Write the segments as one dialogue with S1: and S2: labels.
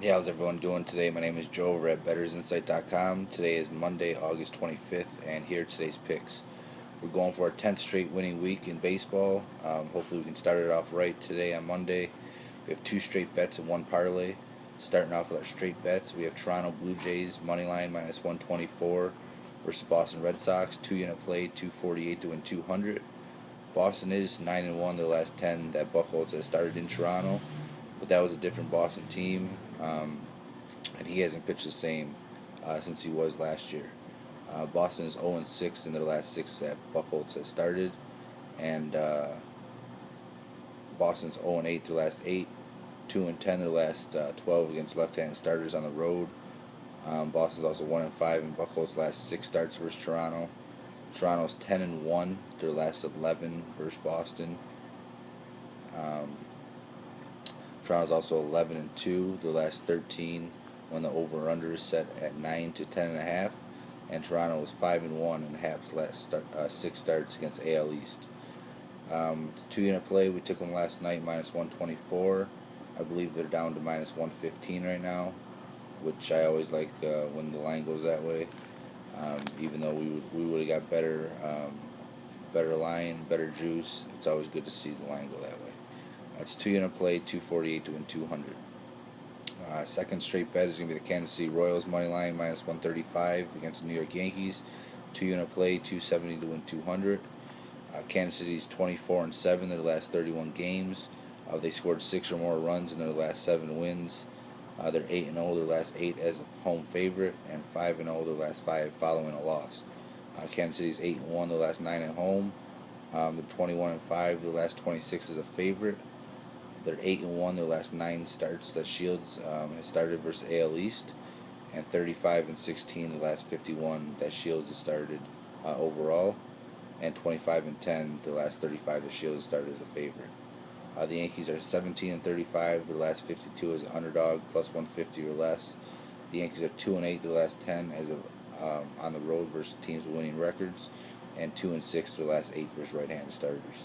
S1: Hey, how's everyone doing today? My name is Joe over at Bettorsinsight.com. Today is Monday, August 25th, and here are today's picks. We're going for our 10th straight winning week in baseball. Hopefully we can start it off right today on Monday. We have 2 straight bets and 1 parlay. Starting off with our straight bets, we have Toronto Blue Jays moneyline minus 124 versus Boston Red Sox. 2-unit play, 248 to win 200. Boston is 9-1 their last 10 that Buchholz has started in Toronto, but that was a different Boston team, and he hasn't pitched the same since he was last year. Boston is 0-6 in their last 6 that Buchholz has started, and Boston's 0-8 their last 8, 2-10 their last 12 against left-handed starters on the road. Boston's also 1-5 in Buchholz's last 6 starts versus Toronto. Toronto's 10-1 their last 11 versus Boston. Toronto's also 11-2 their last 13 when the over/under is set at 9 to 10.5, and Toronto was 5-1 in Hap's last 6 starts against AL East. 2-unit play, we took them last night minus 124. I believe they're down to minus 115 right now, which I always like when the line goes that way. Even though we would have got better line, better juice, it's always good to see the line go that way. That's 2-unit play, 248 to win 200. Second straight bet is going to be the Kansas City Royals money line minus 135 against the New York Yankees. 2-unit play, 270 to win 200. Kansas City's 24-7 their last 31 games. They scored 6 or more runs in their last 7 wins. They're 8-0 their last 8 as a home favorite, and 5-0 their last 5 following a loss. Kansas City's 8-1 their last 9 at home. They're 21-5 their last 26 as a favorite. They're 8-1 their last 9 starts that Shields has started versus AL East, and 35-16 the last 51 that Shields has started overall, and 25-10 the last 35 that Shields has started as a favorite. The Yankees are 17-35 their last 52 as an underdog, plus 150 or less. The Yankees are 2-8 their last 10 as on the road versus teams with winning records, and 2-6 their last 8 versus right-handed starters.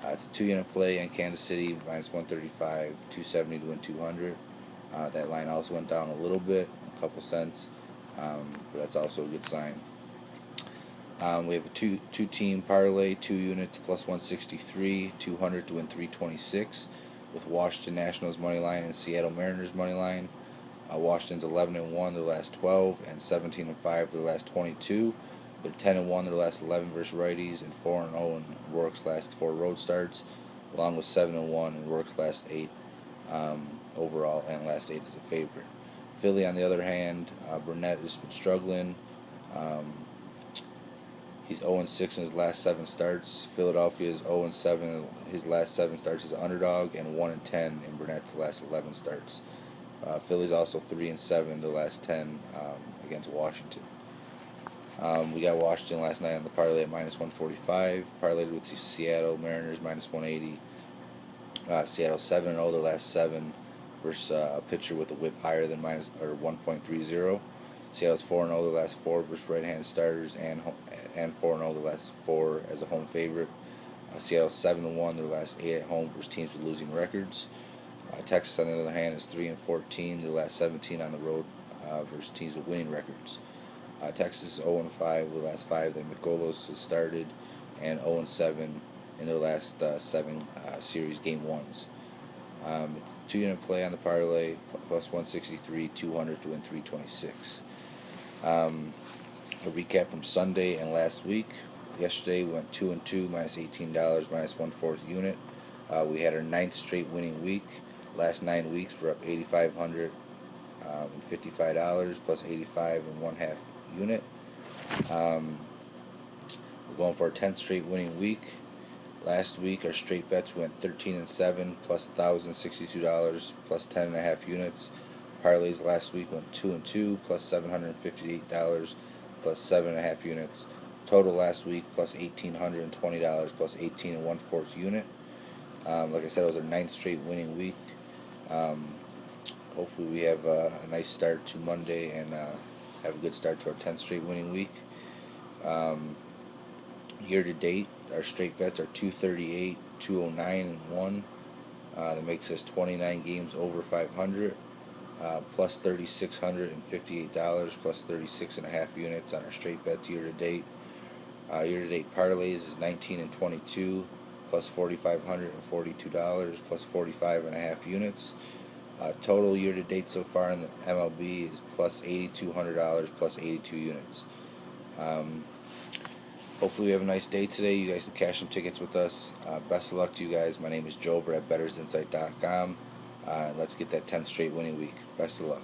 S1: It's a 2-unit play in Kansas City, minus 135, 270 to win 200. That line also went down a little bit, a couple cents, but that's also a good sign. We have a two-team parlay, 2 units, plus 163, 200 to win 326, with Washington Nationals money line and Seattle Mariners money line. Washington's 11-1 their last 12, and 17-5 their last 22. They're 10-1 their last 11 versus righties, and 4-0 in Rourke's last 4 road starts, along with 7-1 in Rourke's last 8 overall, and last 8 as a favorite. Philly, on the other hand, Burnett has been struggling. He's 0-6 in his last 7 starts. Philadelphia is 0-7 in his last 7 starts as an underdog, and 1-10 in Burnett's last 11 starts. Philly's also 3-7 the last 10 against Washington. We got Washington last night on the parlay at minus 145. Parlayed with the Seattle Mariners minus 180. Seattle 7-0 their last 7 versus a pitcher with a whip higher than 1.30. Seattle's 4-0 their last 4 versus right-handed starters, and 4-0 their last 4 as a home favorite. Seattle's 7-1 their last 8 at home versus teams with losing records. Texas, on the other hand, is 3-14 their last 17 on the road versus teams with winning records. Texas is 0-5 the last 5 that Mikolos has started, and 0-7 in their last 7 series game 1s. 2-unit play on the parlay, plus 163, 200 to win 326. A recap from Sunday and last week. Yesterday we went 2-2, minus $18, minus 1/4 unit. We had our 9th straight winning week. Last 9 weeks we're up $8,555 plus 85 and 1/2 unit. We're going for our 10th straight winning week. Last week our straight bets went 13-7 plus $1,062 plus 10.5 units. Parlays last week went 2-2 plus $758 plus 7.5 units. Total last week plus $1,820 plus 18 and 1/4 unit. Like I said, it was our 9th straight winning week. Hopefully we have a nice start to Monday and have a good start to our 10th straight winning week. Year to date, our straight bets are 238, 209, and 1. That makes us 29 games over 500. plus $3,658, plus 36.5 units on our straight bets year to date. Year to date parlays is 19 and 22, plus $4,542, plus 45.5 units. Total year to date so far in the MLB is plus $8,200, plus 82 units. Hopefully, we have a nice day today. You guys can cash some tickets with us. Best of luck to you guys. My name is Joe over at Bettorsinsight.com. Let's get that 10th straight winning week. Best of luck.